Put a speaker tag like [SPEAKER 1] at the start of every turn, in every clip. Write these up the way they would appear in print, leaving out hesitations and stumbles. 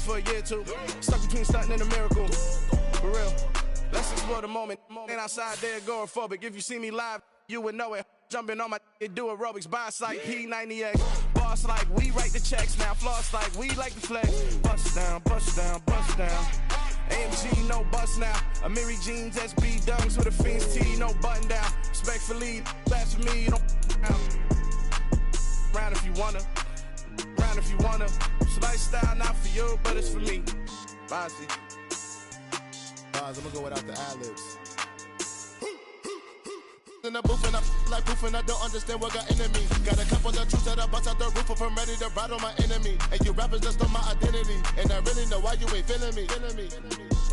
[SPEAKER 1] for a year or two. Stuck between stunting and a miracle. For real. Let's explore the moment. Ain't outside there agoraphobic. If you see me live, you would know it. Jumping on my do aerobics, boss like P90X. Boss like we write the checks now. Floss like we like the flex. Bust down, bust down, bust down. AMG, no bust now. Amiri jeans, SB dunks with a Fiends T, no button down. Respectfully, that's for me, you don't round if you wanna. Round if you wanna. It's a lifestyle, not for you, but it's for me. Bossy.
[SPEAKER 2] I'm gonna go without the ad-libs. In the booth and I like proof and I don't understand what got into me. Got a couple of troops that I bust out the roof if I'm ready to ride on my enemy. And you rappers just stole my identity. And I really know why you ain't feeling me.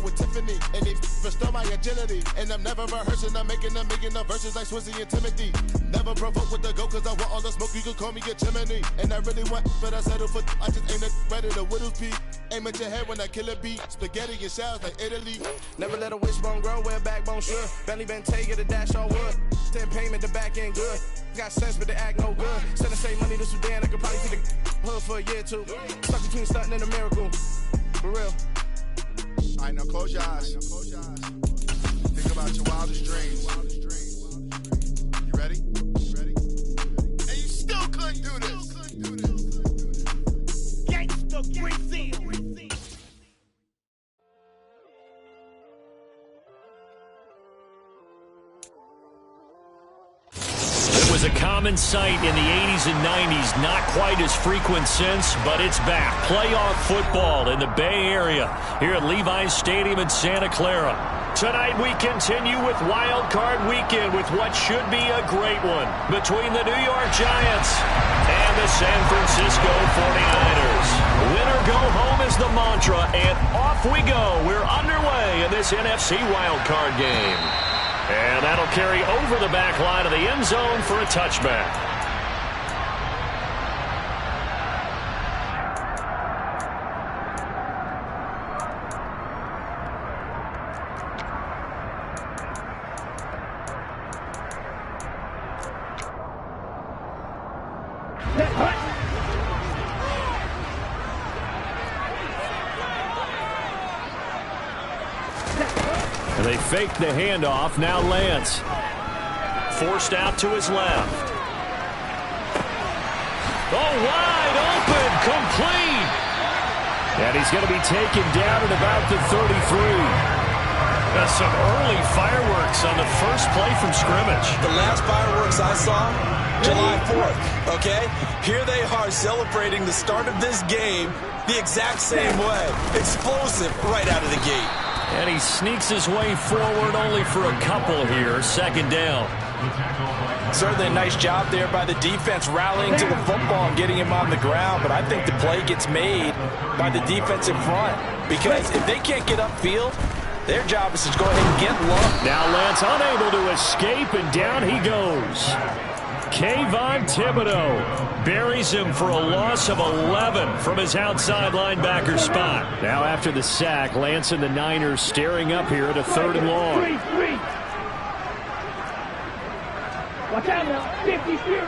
[SPEAKER 2] With Tiffany and they restore my agility. And I'm never rehearsing, I'm making a million of verses like Swizzy and Timothy. Never provoke with the go cause I want all the smoke, you can call me a chimney. And I really want, but I settle for I just ain't ready to whittle pea. Aim at your head when I kill a beat. Spaghetti and shells like Italy.
[SPEAKER 1] Never let a wishbone grow where a backbone should. Belly Bentayga, the dash all wood. 10 payment, the back end good. Got sense, but the act no good. Send a save money to Sudan, I could probably see the hood for a year or two. Stuck between stunting and a miracle. For real.
[SPEAKER 2] All right, now close your eyes. Think about your wildest dreams. You ready? And you still couldn't do this.
[SPEAKER 3] Gangsta Brazil.
[SPEAKER 4] Was a common sight in the 80s and 90s, not quite as frequent since, but it's back. Playoff football in the Bay Area here at Levi's Stadium in Santa Clara. Tonight we continue with Wildcard Weekend with what should be a great one between the New York Giants and the San Francisco 49ers. Winner go home is the mantra, and off we go. We're underway in this NFC Wildcard game. And that'll carry over the back line of the end zone for a touchback. And they fake the handoff. Now Lance. Forced out to his left. Oh, wide open. Complete. And he's going to be taken down at about the 33. That's some early fireworks on the first play from scrimmage.
[SPEAKER 5] The last fireworks I saw, July 4th, okay? Here they are celebrating the start of this game the exact same way. Explosive right out of the gate.
[SPEAKER 4] And he sneaks his way forward only for a couple here. Second down.
[SPEAKER 5] Certainly a nice job there by the defense rallying to the football and getting him on the ground. But I think the play gets made by the defense in front. Because if they can't get upfield, their job is to go ahead and get low.
[SPEAKER 4] Now Lance unable to escape, and down he goes. Kayvon Thibodeau buries him for a loss of 11 from his outside linebacker spot. Now after the sack, Lance and the Niners staring up here at a 3rd and long.
[SPEAKER 3] Watch out now, 52.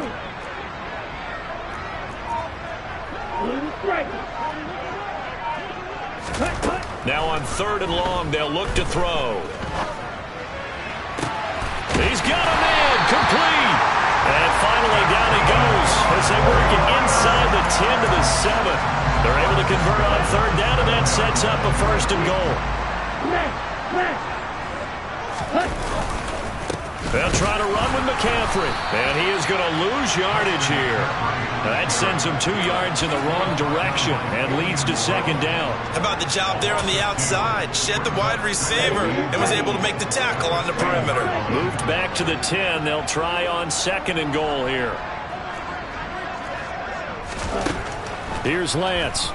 [SPEAKER 4] Now on 3rd and long, they'll look to throw. He's got a man, complete. And finally, down he goes as they work it inside the 10 to the 7. They're able to convert on 3rd down, and that sets up a 1st and goal. They'll try to run with McCaffrey, and he is going to lose yardage here. That sends him 2 yards in the wrong direction and leads to 2nd down.
[SPEAKER 5] How about the job there on the outside? Shed the wide receiver and was able to make the tackle on the perimeter.
[SPEAKER 4] Moved back to the 10. They'll try on 2nd and goal here. Here's Lance.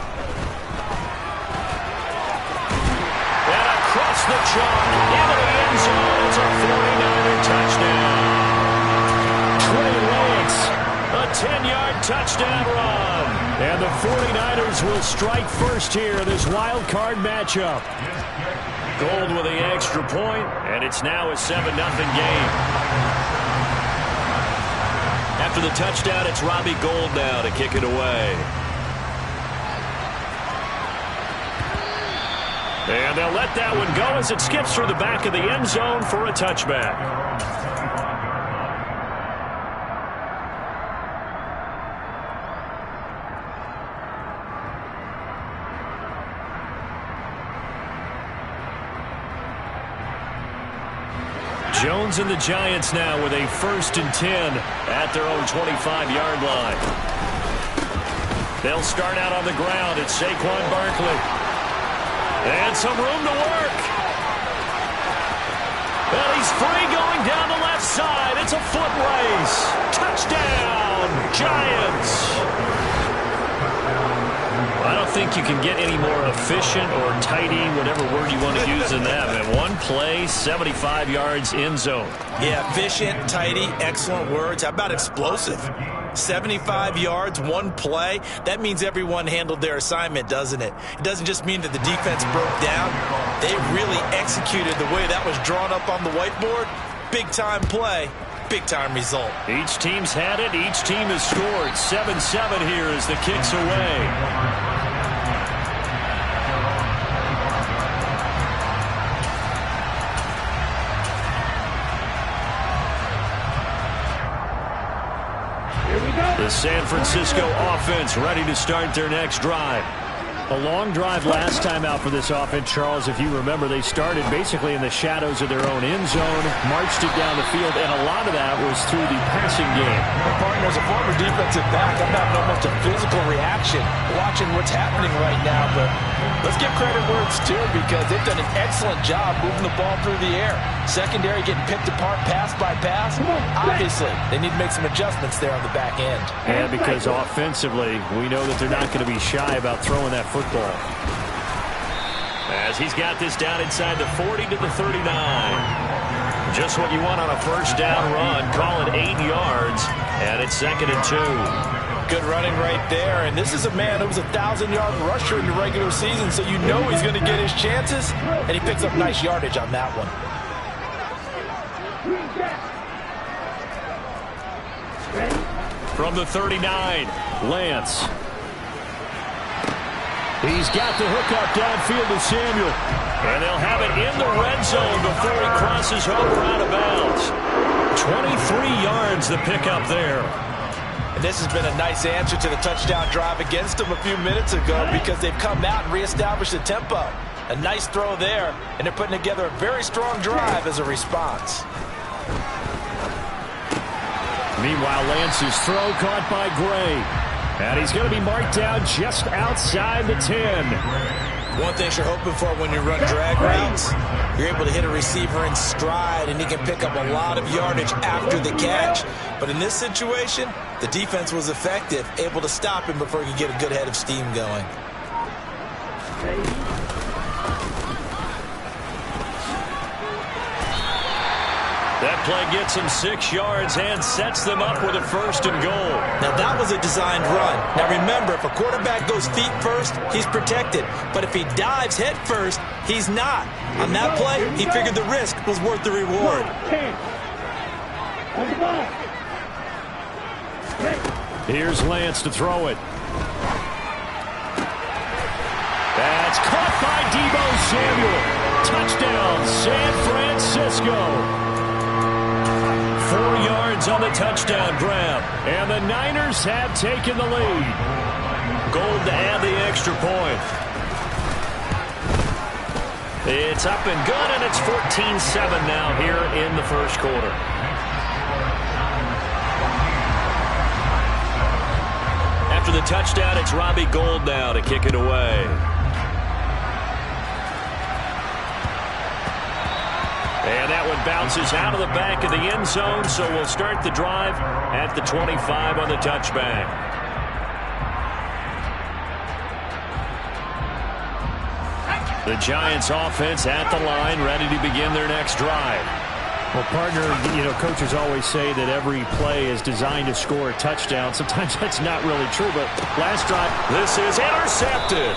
[SPEAKER 4] And across the chalk into the end zone. It's a 49er touchdown. Trey Lance, a 10-yard touchdown run. And the 49ers will strike first here in this wild card matchup. Gold with the extra point, and it's now a 7-0 game. After the touchdown, it's Robbie Gould now to kick it away. And they'll let that one go as it skips through the back of the end zone for a touchback. Jones and the Giants now with a 1st and 10 at their own 25-yard line. They'll start out on the ground. It's Saquon Barkley. And some room to work. Well, he's free going down the left side. It's a foot race. Touchdown, Giants. I don't think you can get any more efficient or tidy, whatever word you want to use in that. Man, one play, 75 yards in zone.
[SPEAKER 5] Yeah, efficient, tidy, excellent words. How about explosive? 75 yards, one play. That means everyone handled their assignment, doesn't it? It doesn't just mean that the defense broke down. They really executed the way that was drawn up on the whiteboard. Big-time play, big-time result.
[SPEAKER 4] Each team's had it. Each team has scored. 7-7 here as the kick's away. The San Francisco offense ready to start their next drive. A long drive last time out for this offense, Charles. If you remember, they started basically in the shadows of their own end zone, marched it down the field, and a lot of that was through the passing game.
[SPEAKER 5] My partner, as a former defensive back, I'm having almost a physical reaction watching what's happening right now. But let's give credit where it's due because they've done an excellent job moving the ball through the air. Secondary getting picked apart pass by pass. Obviously, they need to make some adjustments there on the back end.
[SPEAKER 4] And because offensively, we know that they're not going to be shy about throwing that football. As he's got this down inside the 40 to the 39. Just what you want on a first down run. Call it 8 yards, and it's 2nd and 2.
[SPEAKER 5] Good running right there, and this is a man who was a 1,000-yard rusher in the regular season, so you know he's going to get his chances, and he picks up nice yardage on that one.
[SPEAKER 4] From the 39, Lance. He's got the hook up downfield to Samuel. And they'll have it in the red zone before he crosses over out of bounds. 23 yards the pickup there.
[SPEAKER 5] And this has been a nice answer to the touchdown drive against them a few minutes ago because they've come out and reestablished the tempo. A nice throw there, and they're putting together a very strong drive as a response.
[SPEAKER 4] Meanwhile, Lance's throw caught by Gray. And he's going to be marked down just outside the 10.
[SPEAKER 5] One thing you're hoping for when you run drag routes, you're able to hit a receiver in stride, and he can pick up a lot of yardage after the catch. But in this situation, the defense was effective, able to stop him before he could get a good head of steam going.
[SPEAKER 4] That play gets him 6 yards and sets them up with a 1st and goal.
[SPEAKER 5] Now, that was a designed run. Now, remember, if a quarterback goes feet first, he's protected. But if he dives head first, he's not. On that play, he figured the risk was worth the reward.
[SPEAKER 4] Here's Lance to throw it. That's caught by Deebo Samuel. Touchdown, San Francisco. 4 yards on the touchdown grab. And the Niners have taken the lead. Gold to add the extra point. It's up and good, and it's 14-7 now here in the first quarter. After the touchdown, it's Robbie Gould now to kick it away. And that one bounces out of the back of the end zone, so we'll start the drive at the 25 on the touchback. The Giants offense at the line, ready to begin their next drive. Well, partner, coaches always say that every play is designed to score a touchdown. Sometimes that's not really true, but last drive, this is intercepted.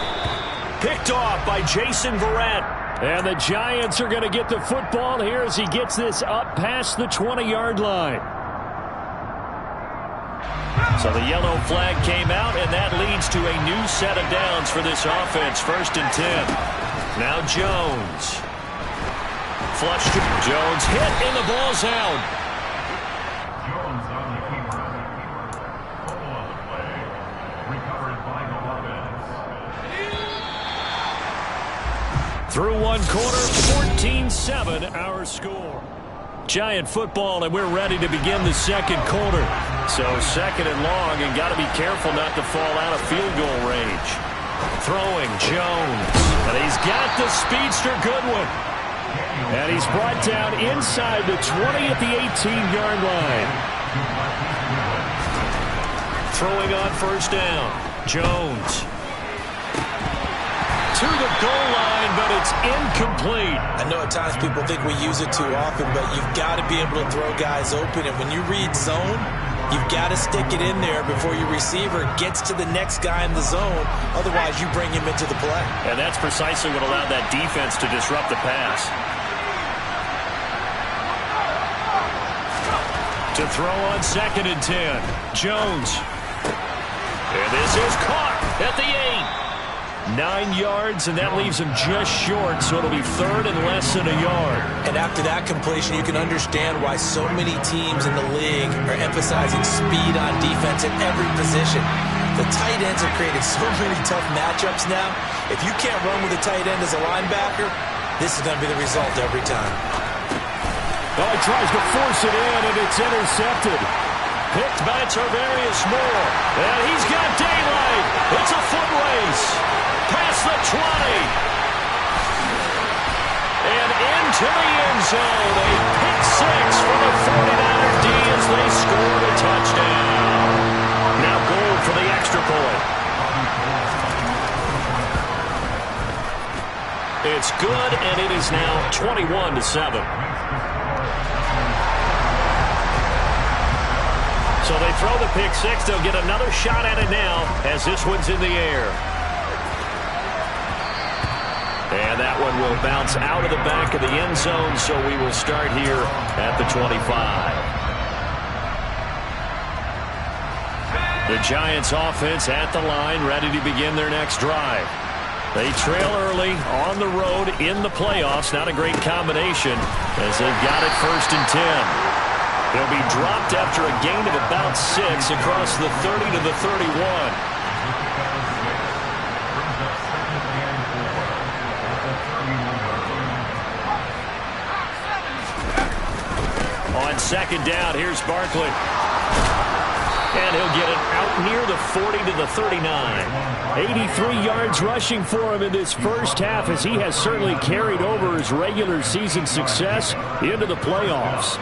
[SPEAKER 4] Picked off by Jason Verrett. And the Giants are going to get the football here as he gets this up past the 20-yard line. So the yellow flag came out, and that leads to a new set of downs for this offense. 1st and 10. Now Jones. Flush to Jones. Hit, and the ball's out. Through one quarter, 14-7 our score. Giant football, and we're ready to begin the second quarter. So 2nd and long, and got to be careful not to fall out of field goal range. Throwing Jones, and he's got the speedster Goodwin. And he's brought down inside the 20 at the 18-yard line. Throwing on 1st down, Jones. To the goal line, but it's incomplete.
[SPEAKER 5] I know at times people think we use it too often, but you've got to be able to throw guys open. And when you read zone, you've got to stick it in there before your receiver gets to the next guy in the zone. Otherwise, you bring him into the play.
[SPEAKER 4] And that's precisely what allowed that defense to disrupt the pass. To throw on 2nd and 10. Jones. And this is caught at the 8. 9 yards, and that leaves him just short, so it'll be 3rd and less than a yard.
[SPEAKER 5] And after that completion, you can understand why so many teams in the league are emphasizing speed on defense at every position. The tight ends have created so many tough matchups now. If you can't run with a tight end as a linebacker, this is going to be the result every time.
[SPEAKER 4] Oh, he tries to force it in, and it's intercepted. Picked by Tarvarius Moore, and he's got daylight. It's a foot race. Past the 20. And into the end zone. A pick 6 for the 49er D as they scored a touchdown. Now goal for the extra point. It's good, and it is now 21-7. So they throw the pick 6. They'll get another shot at it now as this one's in the air. And that one will bounce out of the back of the end zone, so we will start here at the 25. The Giants offense at the line, ready to begin their next drive. They trail early on the road in the playoffs. Not a great combination as they've got it 1st and 10. They'll be dropped after a gain of about 6 across the 30 to the 31. On 2nd down, here's Barkley. And he'll get it out near the 40 to the 39. 83 yards rushing for him in this first half, as he has certainly carried over his regular season success into the playoffs.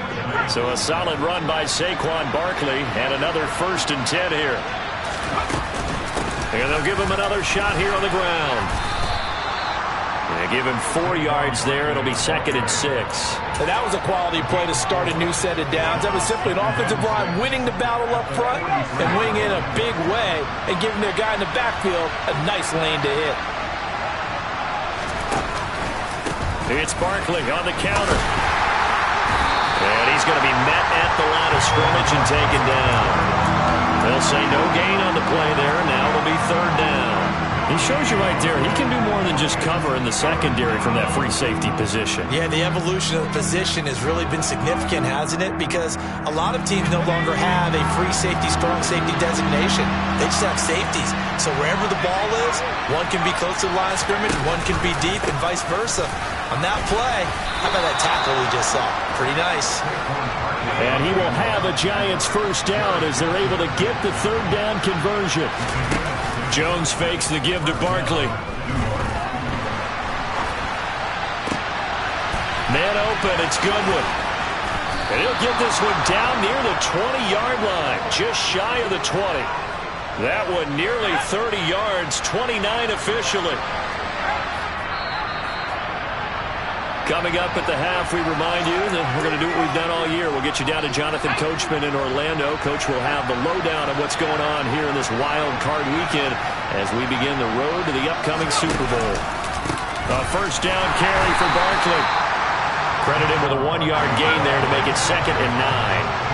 [SPEAKER 4] So a solid run by Saquon Barkley, and another 1st and 10 here. And they'll give him another shot here on the ground. They give him 4 yards there. It'll be 2nd and 6.
[SPEAKER 5] And that was a quality play to start a new set of downs. That was simply an offensive line winning the battle up front and winning in a big way and giving their guy in the backfield a nice lane to hit.
[SPEAKER 4] It's Barkley on the counter. And he's going to be met at the line of scrimmage and taken down. They'll say no gain on the play there. Now it'll be 3rd down. He shows you right there, he can do more than just cover in the secondary from that free safety position.
[SPEAKER 5] Yeah, the evolution of the position has really been significant, hasn't it? Because a lot of teams no longer have a free safety, strong safety designation. They just have safeties. So wherever the ball is, one can be close to the line of scrimmage, one can be deep, and vice versa. On that play, how about that tackle we just saw? Pretty nice.
[SPEAKER 4] And he will have a Giants 1st down as they're able to get the 3rd down conversion. Jones fakes the give to Barkley. Man open, it's Goodwin. And he'll get this one down near the 20-yard line, just shy of the 20. That one nearly 30 yards, 29 officially. Coming up at the half, we remind you that we're going to do what we've done all year. We'll get you down to Jonathan Coachman in Orlando. Coach will have the lowdown of what's going on here in this wild card weekend as we begin the road to the upcoming Super Bowl. A 1st down carry for Barkley. Credit him with a 1-yard gain there to make it 2nd and 9.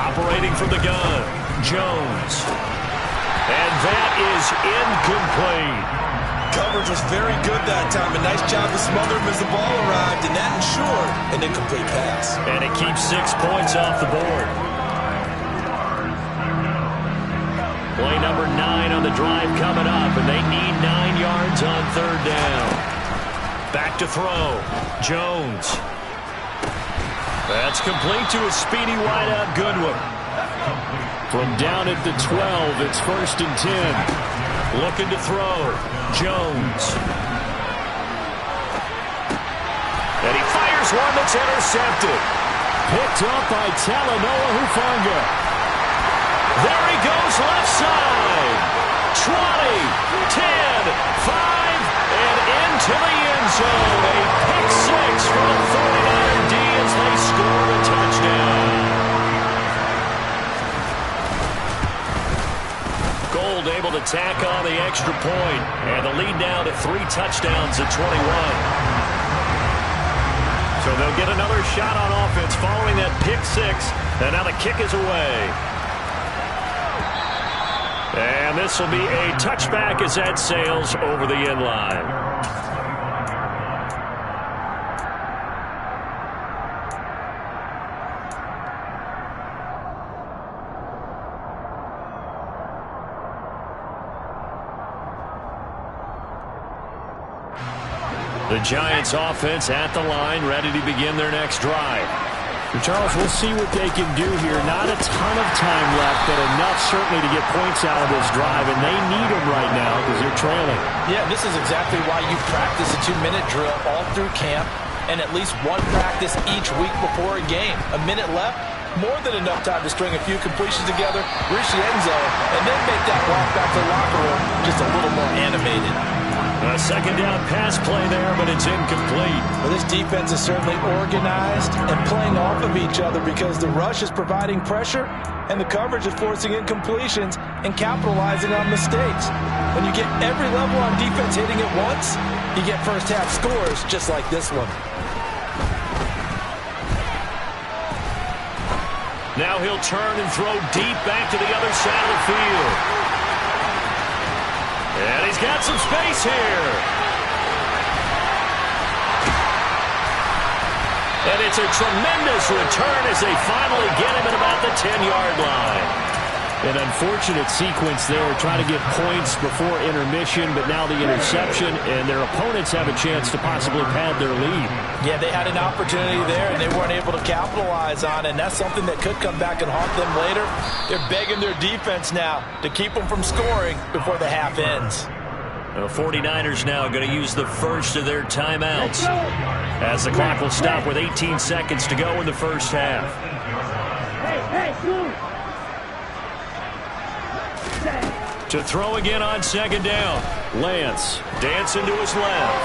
[SPEAKER 4] Operating from the gun, Jones. And that is incomplete.
[SPEAKER 5] Coverage was very good that time. A nice job to smother him as the ball arrived, and that ensured an incomplete pass.
[SPEAKER 4] And it keeps 6 points off the board. Play number 9 on the drive coming up, and they need 9 yards on third down. Back to throw, Jones. That's complete to a speedy wideout Goodwin. From down at the 12, it's 1st and 10. Looking to throw, Jones. And he fires one that's intercepted. Picked up by Talanoa Hufanga. There he goes left side. 20, 10, 5, and into the end zone. A pick 6 for the 49er D as they score a touchdown. Gold able to tack on the extra point, and the lead now to 3 touchdowns at 21. So they'll get another shot on offense following that pick 6, and now the kick is away. And this will be a touchback as that sails over the end line. The Giants offense at the line, ready to begin their next drive.
[SPEAKER 6] Charles, we'll see what they can do here. Not a ton of time left, but enough certainly to get points out of this drive, and they need them right now because they're trailing.
[SPEAKER 5] Yeah, this is exactly why you practice a 2-minute drill all through camp and at least one practice each week before a game. A minute left, more than enough time to string a few completions together, reach the end zone, and then make that walk back to the locker room just a little more animated.
[SPEAKER 4] A second down pass play there, but it's incomplete.
[SPEAKER 5] Well, this defense is certainly organized and playing off of each other because the rush is providing pressure and the coverage is forcing incompletions and capitalizing on mistakes. When you get every level on defense hitting at once, you get first half scores just like this one.
[SPEAKER 4] Now he'll turn and throw deep back to the other side of the field. And he's got some space here. And it's a tremendous return as they finally get him at about the 10-yard line.
[SPEAKER 6] An unfortunate sequence there, trying to get points before intermission, but now the interception, and their opponents have a chance to possibly pad their lead.
[SPEAKER 5] Yeah, they had an opportunity there, and they weren't able to capitalize on it, and that's something that could come back and haunt them later. They're begging their defense now to keep them from scoring before the half ends.
[SPEAKER 4] The 49ers now going to use the first of their timeouts as the clock will stop with 18 seconds to go in the first half. To throw again on second down. Lance dancing to his left.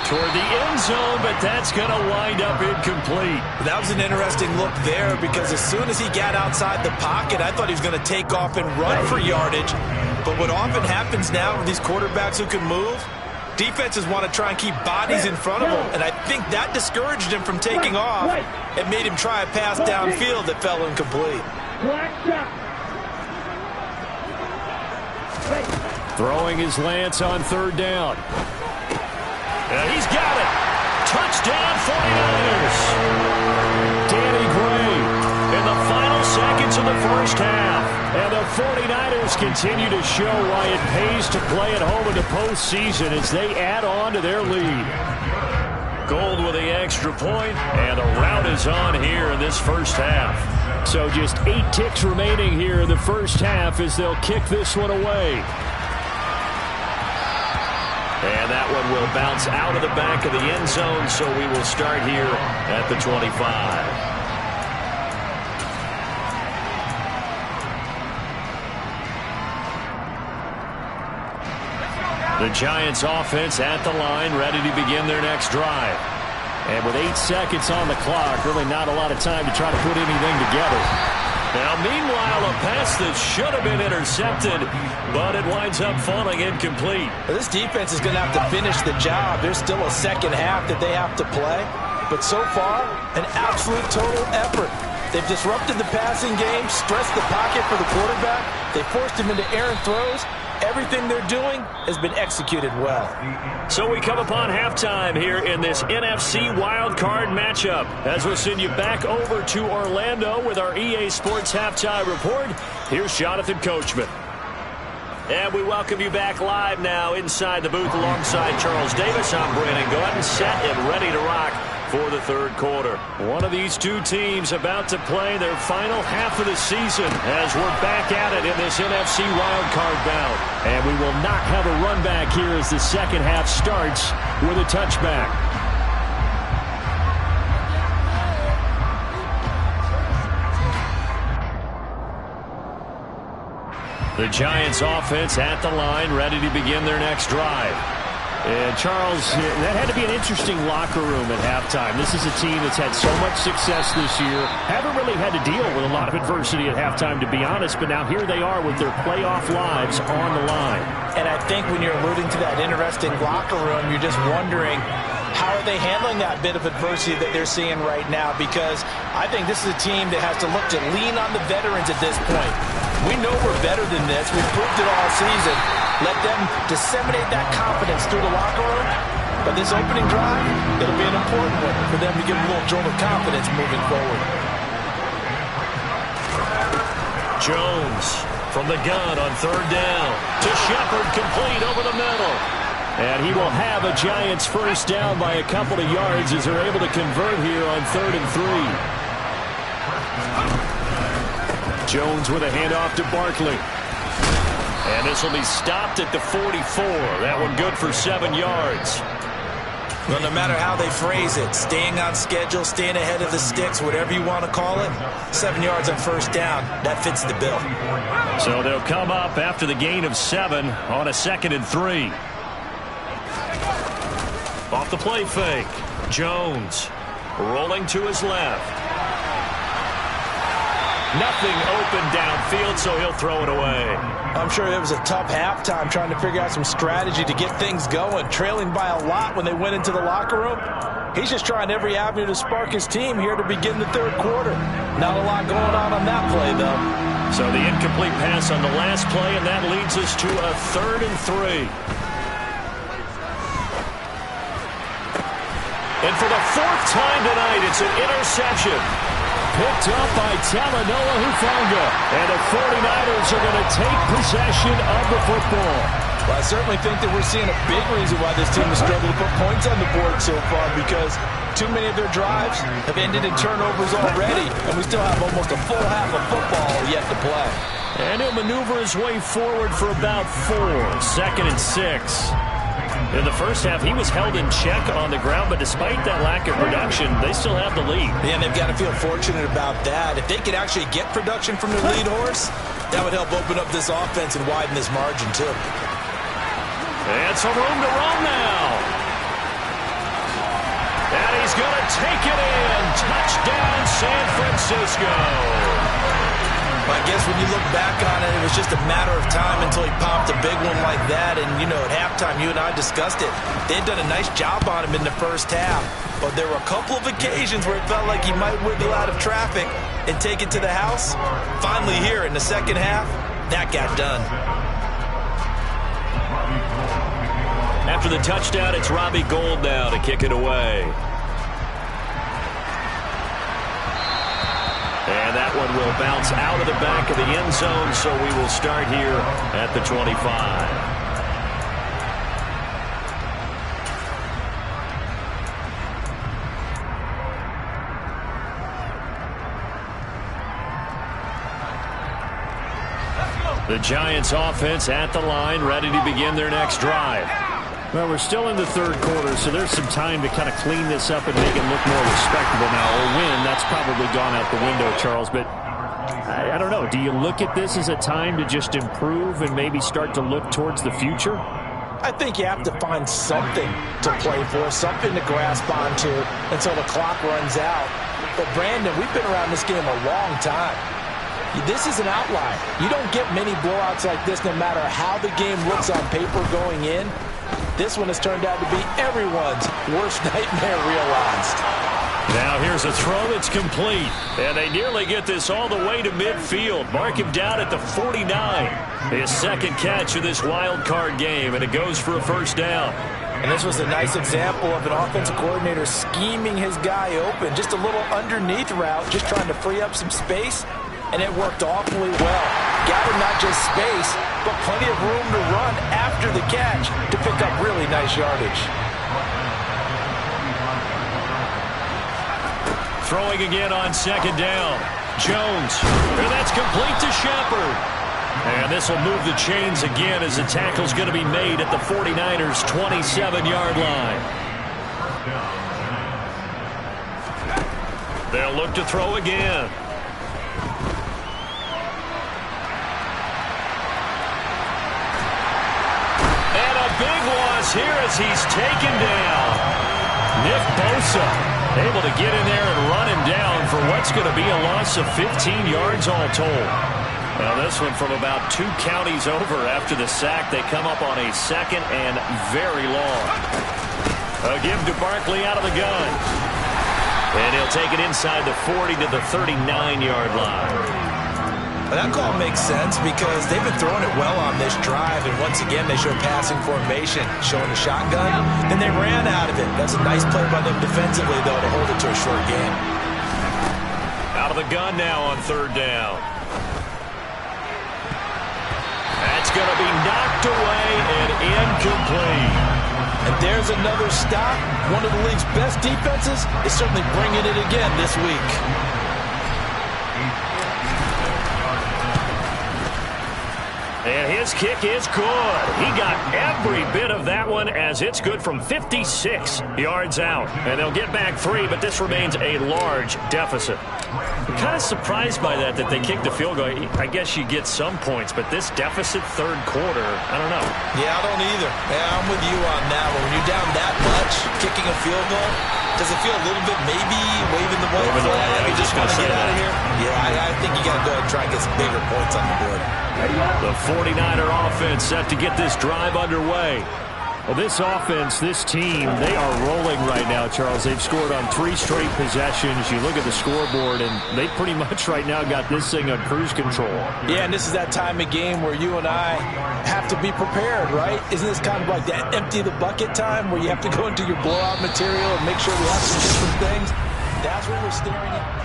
[SPEAKER 4] Toward the end zone, but that's going to wind up incomplete.
[SPEAKER 5] That was an interesting look there because as soon as he got outside the pocket, I thought he was going to take off and run for yardage. But what often happens now with these quarterbacks who can move, defenses want to try and keep bodies in front of them, and I think that discouraged him from taking off and made him try a pass downfield that fell incomplete.
[SPEAKER 6] Throwing his Lance on third down.
[SPEAKER 4] And he's got it. Touchdown 49ers.
[SPEAKER 6] Danny Gray
[SPEAKER 4] In the final seconds of the first half.
[SPEAKER 6] And the 49ers continue to show why it pays to play at home in the postseason as they add on to their lead.
[SPEAKER 4] Gold with the extra point, and a rout is on here in this first half.
[SPEAKER 6] So just 8 ticks remaining here in the first half as they'll kick this one away.
[SPEAKER 4] And that one will bounce out of the back of the end zone, so we will start here at the 25. The Giants offense at the line, ready to begin their next drive.
[SPEAKER 6] And with 8 seconds on the clock, really not a lot of time to try to put anything together.
[SPEAKER 4] Now, meanwhile, a pass that should have been intercepted, but it winds up falling incomplete.
[SPEAKER 5] Well, this defense is going to have to finish the job. There's still a second half that they have to play. But so far, an absolute total effort. They've disrupted the passing game, stressed the pocket for the quarterback. They forced him into errant throws. Everything they're doing has been executed well.
[SPEAKER 4] So we come upon halftime here in this NFC Wildcard matchup. As we'll send you back over to Orlando with our EA Sports Halftime Report, here's Jonathan Coachman. And we welcome you back live now inside the booth alongside Charles Davis. I'm Brandon Gordon, set and ready to rock for the third quarter. One of these two teams about to play their final half of the season as we're back at it in this NFC wildcard bout. And we will not have a run back here as the second half starts with a touchback. The Giants offense at the line, ready to begin their next drive. And Charles, that had to be an interesting locker room at halftime. This is a team that's had so much success this year. Haven't really had to deal with a lot of adversity at halftime, to be honest. But now here they are with their playoff lives on the line.
[SPEAKER 5] And I think when you're alluding to that interesting locker room, you're just wondering, how are they handling that bit of adversity that they're seeing right now? Because I think this is a team that has to look to lean on the veterans at this point. We know we're better than this. We've proved it all season. Let them disseminate that confidence through the locker room. But this opening drive, it'll be an important one for them to give a little jolt of confidence moving forward.
[SPEAKER 4] Jones from the gun on third down. To Shepard, complete over the middle. And he will have a Giants first down by a couple of yards as they're able to convert here on 3rd and 3. Jones with a handoff to Barkley. And this will be stopped at the 44. That one good for 7 yards.
[SPEAKER 5] Well, no matter how they phrase it, staying on schedule, staying ahead of the sticks, whatever you want to call it, 7 yards on first down, that fits the bill.
[SPEAKER 4] So they'll come up after the gain of 7 on a 2nd and 3. Off the play fake. Jones rolling to his left. Nothing open downfield, so he'll throw it away.
[SPEAKER 5] I'm sure it was a tough halftime trying to figure out some strategy to get things going, trailing by a lot when they went into the locker room. He's just trying every avenue to spark his team here to begin the third quarter. Not a lot going on that play, though.
[SPEAKER 4] So the incomplete pass on the last play, and that leads us to a 3rd and 3. And for the 4th time tonight, it's an interception. Picked up by Talanoa Hufanga. And the 49ers are going to take possession of the football.
[SPEAKER 5] Well, I certainly think that we're seeing a big reason why this team has struggled to put points on the board so far, because too many of their drives have ended in turnovers already, and we still have almost a full half of football yet to play.
[SPEAKER 4] And he'll maneuver his way forward for about 4. 2nd and 6. In the first half, he was held in check on the ground, but despite that lack of production, they still have the lead.
[SPEAKER 5] Yeah, and they've got to feel fortunate about that. If they could actually get production from their lead horse, that would help open up this offense and widen this margin, too.
[SPEAKER 4] And some room to run now. And he's going to take it in. Touchdown, San Francisco.
[SPEAKER 5] I guess when you look back on it, it was just a matter of time until he popped a big one like that. And, you know, at halftime, you and I discussed it. They had done a nice job on him in the first half. But there were a couple of occasions where it felt like he might wiggle out of traffic and take it to the house. Finally here in the second half, that got done.
[SPEAKER 4] After the touchdown, it's Robbie Gould now to kick it away. And that one will bounce out of the back of the end zone, so we will start here at the 25. The Giants offense at the line, ready to begin their next drive. Well, we're still in the third quarter, so there's some time to kind of clean this up and make it look more respectable now. A win, that's probably gone out the window, Charles, but I don't know. Do you look at this as a time to just improve and maybe start to look towards the future?
[SPEAKER 5] I think you have to find something to play for, something to grasp onto until the clock runs out. But, Brandon, we've been around this game a long time. This is an outlier. You don't get many blowouts like this no matter how the game looks on paper going in. This one has turned out to be everyone's worst nightmare realized.
[SPEAKER 4] Now here's a throw that's complete. And they nearly get this all the way to midfield. Mark him down at the 49. His second catch of this wild card game, and it goes for a first down.
[SPEAKER 5] And this was a nice example of an offensive coordinator scheming his guy open. Just a little underneath route, just trying to free up some space, and it worked awfully well. Got him not just space, but plenty of room to run after the catch to pick up really nice yardage.
[SPEAKER 4] Throwing again on second down. Jones, and that's complete to Shepard. And this will move the chains again as the tackle's going to be made at the 49ers' 27-yard line. They'll look to throw again. And a big loss here as he's taken down. Nick Bosa able to get in there and run him down for what's going to be a loss of 15 yards all told. Now this one from about 2 counties over after the sack. They come up on a second and very long. A give to Barkley out of the gun. And he'll take it inside the 40 to the 39-yard line.
[SPEAKER 5] That call makes sense because they've been throwing it well on this drive, and once again they show passing formation, showing the shotgun, then they ran out of it. That's a nice play by them defensively, though, to hold it to a short game.
[SPEAKER 4] Out of the gun now on third down. That's going to be knocked away and incomplete.
[SPEAKER 5] And there's another stop. One of the league's best defenses is certainly bringing it again this week.
[SPEAKER 4] And his kick is good. He got every bit of that one as it's good from 56 yards out. And they'll get back 3, but this remains a large deficit. I'm kind of surprised by that they kicked the field goal. I guess you get some points, but this deficit third quarter, I don't know.
[SPEAKER 5] Yeah, I don't either. Yeah, I'm with you on that one. When you're down that much, kicking a field goal, does it feel a little bit maybe waving the white flag and just want to get out of here? Yeah, I think you got to go ahead and try and get some bigger points on the board.
[SPEAKER 4] The 49er offense set to get this drive underway.
[SPEAKER 6] Well, this offense, this team, they are rolling right now, Charles. They've scored on 3 straight possessions. You look at the scoreboard, and they pretty much right now got this thing on cruise control.
[SPEAKER 5] Yeah, and this is that time of game where you and I have to be prepared, right? Isn't this kind of like that empty the bucket time where you have to go into your blowout material and make sure we have some different things? That's what we're staring at.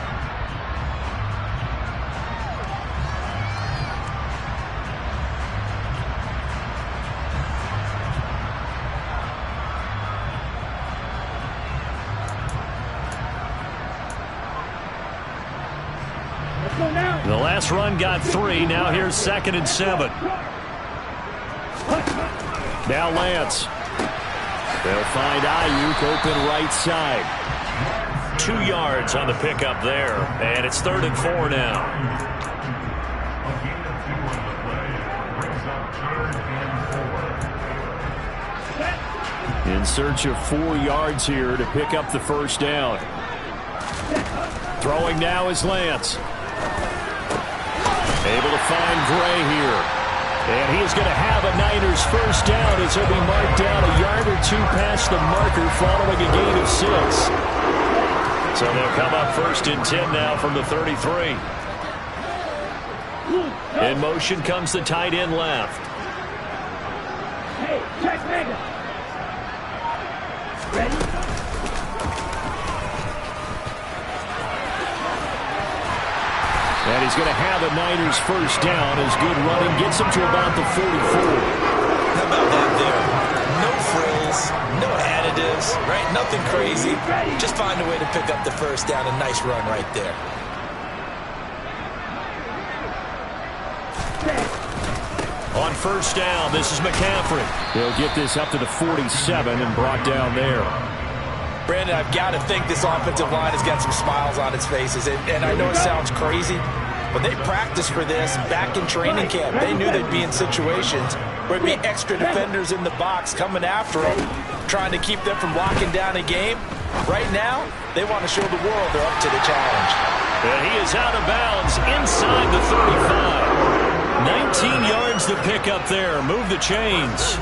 [SPEAKER 4] The last run got 3. Now here's 2nd and 7.
[SPEAKER 6] Now Lance. They'll find Ayuk open right side.
[SPEAKER 4] 2 yards on the pickup there. And it's 3rd and 4 now.
[SPEAKER 6] In search of 4 yards here to pick up the first down. Throwing now is Lance. Able to find Gray here. And he is going to have a Niners first down as he'll be marked down a yard or 2 past the marker following a gain of 6. So they'll come up 1st and 10 now from the 33. In motion comes the tight end left.
[SPEAKER 3] Hey, check Mega. Ready?
[SPEAKER 6] And he's going to have a Niners first down as good running gets him to about the 44.
[SPEAKER 5] How about that there? No frills, no additives, right? Nothing crazy. Just find a way to pick up the first down. A nice run right there.
[SPEAKER 4] On first down, this is McCaffrey.
[SPEAKER 6] They'll get this up to the 47 and brought down there.
[SPEAKER 5] Brandon, I've got to think this offensive line has got some smiles on its faces. And I know it sounds crazy, but they practiced for this back in training camp. They knew they'd be in situations where there'd be extra defenders in the box coming after them, trying to keep them from locking down a game. Right now, they want to show the world they're up to the challenge.
[SPEAKER 4] And he is out of bounds inside the 35. 19 yards to pick up there. Move the chains.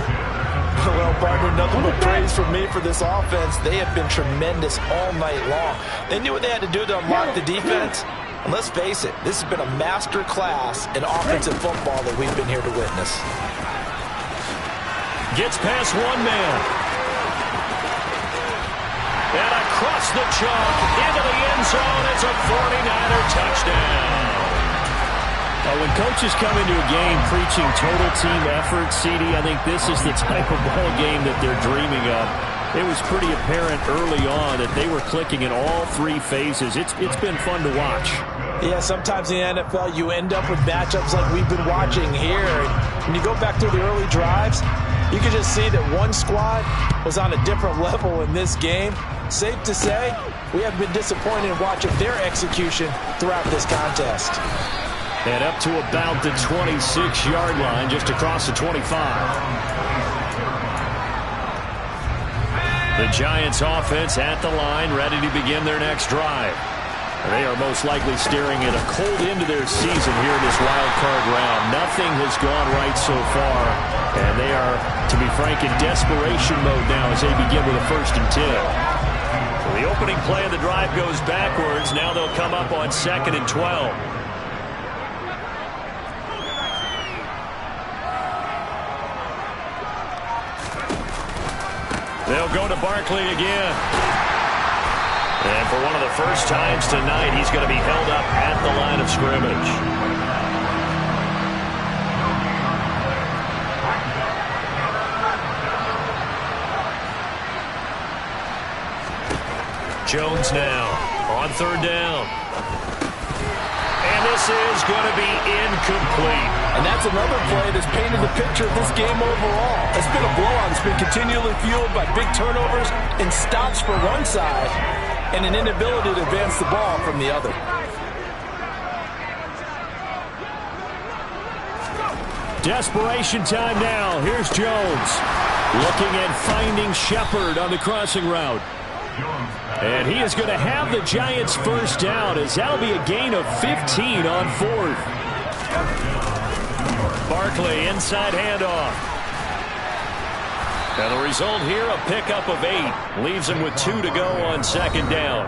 [SPEAKER 5] Well, partner, nothing but praise from me for this offense. They have been tremendous all night long. They knew what they had to do to unlock the defense. And let's face it, this has been a master class in offensive football that we've been here to witness.
[SPEAKER 4] Gets past one man. And across the chalk, into the end zone. It's a 49er touchdown. When coaches come into a game preaching total team effort, CD, I think this is the type of ball game that they're dreaming of. It was pretty apparent early on that they were clicking in all three phases. It's been fun to watch.
[SPEAKER 5] Yeah, sometimes in the NFL you end up with matchups like we've been watching here. When you go back through the early drives, you can just see that one squad was on a different level in this game. Safe to say, we have been disappointed in watching their execution throughout this contest.
[SPEAKER 4] And up to about the 26-yard line, just across the 25. The Giants offense at the line, ready to begin their next drive. They are most likely staring at a cold end to their season here in this wild card round. Nothing has gone right so far, and they are, to be frank, in desperation mode now as they begin with a 1st and 10. So the opening play of the drive goes backwards. Now they'll come up on 2nd and 12. They'll go to Barkley again. And for one of the first times tonight, he's going to be held up at the line of scrimmage. Jones now on 3rd down. And this is going to be incomplete.
[SPEAKER 5] And that's another play that's painted the picture of this game overall. It's been a blowout. It's been continually fueled by big turnovers and stops for one side and an inability to advance the ball from the other.
[SPEAKER 4] Desperation time now. Here's Jones looking at finding Shepard on the crossing route. And he is going to have the Giants' 1st down, as that'll be a gain of 15 on 4th. Barkley, inside handoff. And the result here, a pickup of 8. Leaves him with 2 to go on 2nd down.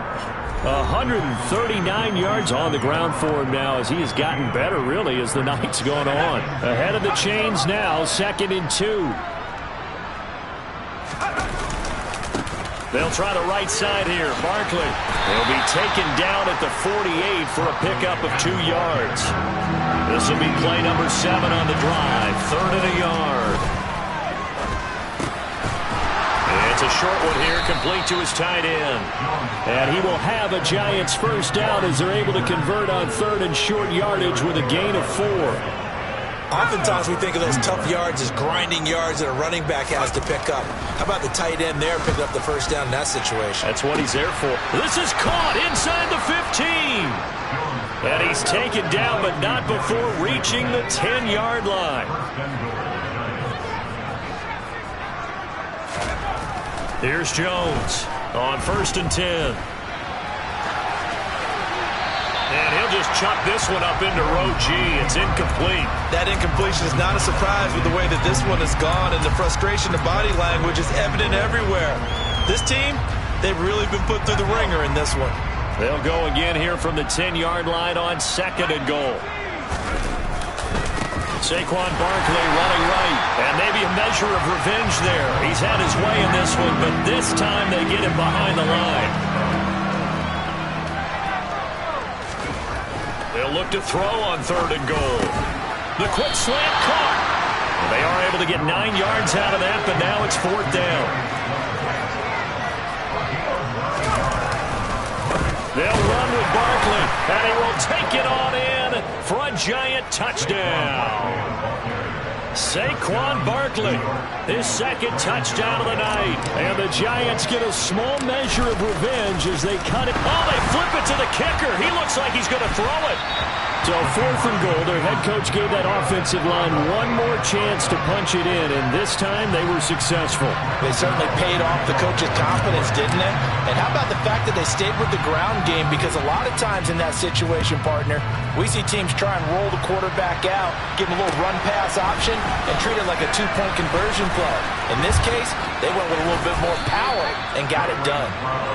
[SPEAKER 4] 139 yards on the ground for him now, as he has gotten better, really, as the night's gone on. Ahead of the chains now, 2nd and 2. They'll try the right side here. Barkley will be taken down at the 48 for a pickup of 2 yards. This will be play number 7 on the drive. 3rd and a yard. It's a short one here, complete to his tight end. And he will have a Giants' 1st down as they're able to convert on 3rd and short yardage with a gain of 4.
[SPEAKER 5] Oftentimes we think of those tough yards as grinding yards that a running back has to pick up. How about the tight end there picking up the 1st down in that situation?
[SPEAKER 4] That's what he's there for. This is caught inside the 15. And he's taken down, but not before reaching the 10-yard line. Here's Jones on 1st and 10. And he'll just chuck this one up into row G. It's incomplete.
[SPEAKER 5] That incompletion is not a surprise with the way that this one has gone, and the frustration, the body language is evident everywhere. This team, they've really been put through the ringer in this one.
[SPEAKER 4] They'll go again here from the 10-yard line on 2nd and goal. Saquon Barkley running right, and maybe a measure of revenge there. He's had his way in this one, but this time they get him behind the line. They'll look to throw on 3rd and goal. The quick slant caught. They are able to get 9 yards out of that, but now it's 4th down. They'll run with Barkley, and he will take it on in for a Giant touchdown. Saquon Barkley, his 2nd touchdown of the night. And the Giants get a small measure of revenge as they cut it. Oh, they flip it to the kicker. He looks like he's going to throw it.
[SPEAKER 6] So 4th and goal. Their head coach gave that offensive line one more chance to punch it in, and this time they were successful.
[SPEAKER 5] They certainly paid off the coach's confidence, didn't it? And how about the fact that they stayed with the ground game? Because a lot of times in that situation, partner, we see teams try and roll the quarterback out, give him a little run-pass option, and treat it like a 2-point conversion play. In this case, they went with a little bit more power and got it done.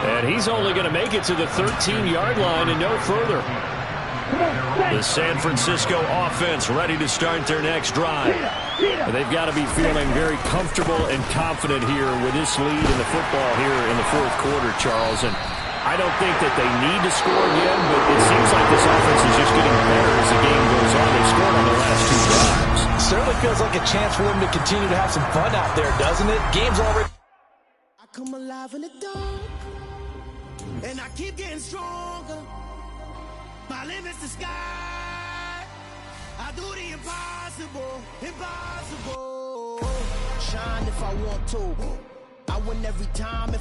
[SPEAKER 6] And he's only going to make it to the 13-yard line and no further. The San Francisco offense ready to start their next drive. They've got to be feeling very comfortable and confident here with this lead in the football here in the 4th quarter, Charles. And I don't think that they need to score again, but it seems like this offense is just getting better as the game goes on. They've scored on the last 2 drives.
[SPEAKER 5] Certainly feels like a chance for them to continue to have some fun out there, doesn't it? Game's already...
[SPEAKER 7] I come alive in the dark, and I keep getting stronger. My limit's the sky. I do the impossible, impossible. Shine if I want to. I win every time if